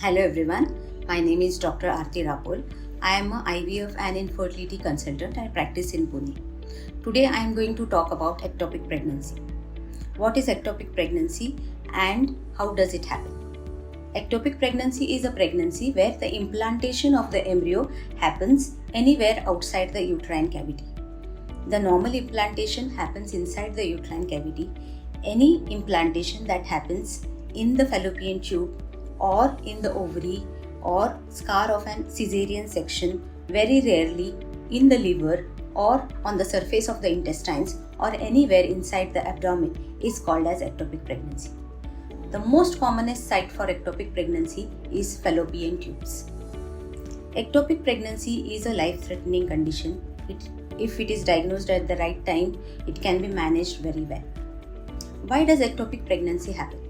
Hello everyone, my name is Dr. Aarti Rapol. I am a IVF and infertility consultant. I practice in Pune. Today I am going to talk about ectopic pregnancy. What is ectopic pregnancy and how does it happen? Ectopic pregnancy is a pregnancy where the implantation of the embryo happens anywhere outside the uterine cavity. The normal implantation happens inside the uterine cavity. Any implantation that happens in the fallopian tube or in the ovary or scar of an caesarean section, very rarely in the liver or on the surface of the intestines or anywhere inside the abdomen, is called as ectopic pregnancy. The most commonest site for ectopic pregnancy is fallopian tubes. Ectopic pregnancy is a life-threatening condition. If it is diagnosed at the right time, it can be managed very well. Why does ectopic pregnancy happen?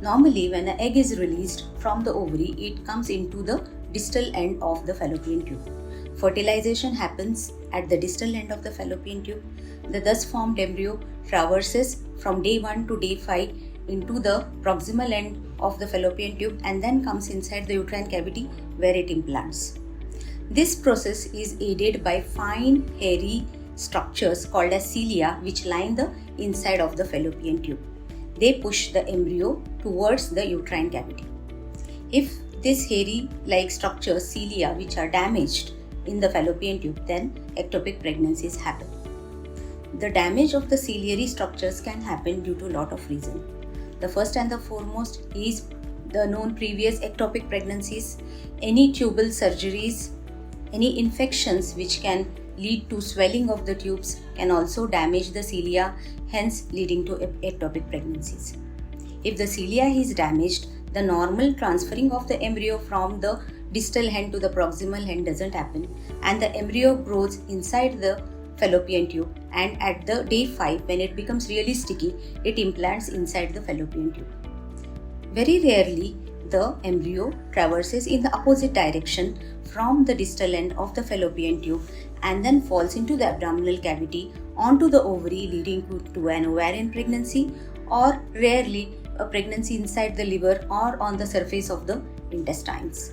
Normally, when an egg is released from the ovary, it comes into the distal end of the fallopian tube. Fertilization happens at the distal end of the fallopian tube. The thus formed embryo traverses from day 1 to day 5 into the proximal end of the fallopian tube and then comes inside the uterine cavity where it implants. This process is aided by fine hairy structures called as cilia which line the inside of the fallopian tube. They push the embryo towards the uterine cavity. If these hairy-like structures, cilia, which are damaged in the fallopian tube, then ectopic pregnancies happen. The damage of the ciliary structures can happen due to a lot of reasons. The first and the foremost is the known previous ectopic pregnancies, any tubal surgeries, any infections which can lead to swelling of the tubes can also damage the cilia, hence leading to ectopic pregnancies. If the cilia is damaged, the normal transferring of the embryo from the distal end to the proximal end doesn't happen and the embryo grows inside the fallopian tube, and at the day 5 when it becomes really sticky, it implants inside the fallopian tube. Very rarely the embryo traverses in the opposite direction from the distal end of the fallopian tube and then falls into the abdominal cavity onto the ovary, leading to an ovarian pregnancy, or rarely a pregnancy inside the liver or on the surface of the intestines.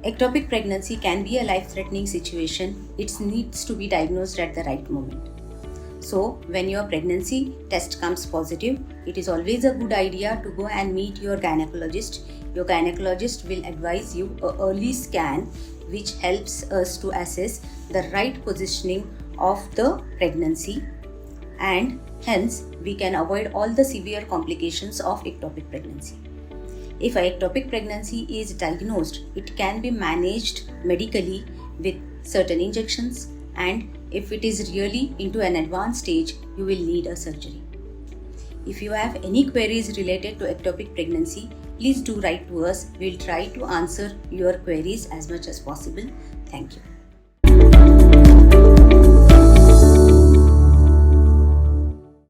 Ectopic pregnancy can be a life-threatening situation. It needs to be diagnosed at the right moment. So, when your pregnancy test comes positive, it is always a good idea to go and meet your gynecologist. Your gynecologist will advise you an early scan which helps us to assess the right positioning of the pregnancy, and hence we can avoid all the severe complications of ectopic pregnancy. If an ectopic pregnancy is diagnosed, it can be managed medically with certain injections, and if it is really into an advanced stage, you will need a surgery. If you have any queries related to ectopic pregnancy, please do write to us. We'll try to answer your queries as much as possible. Thank you.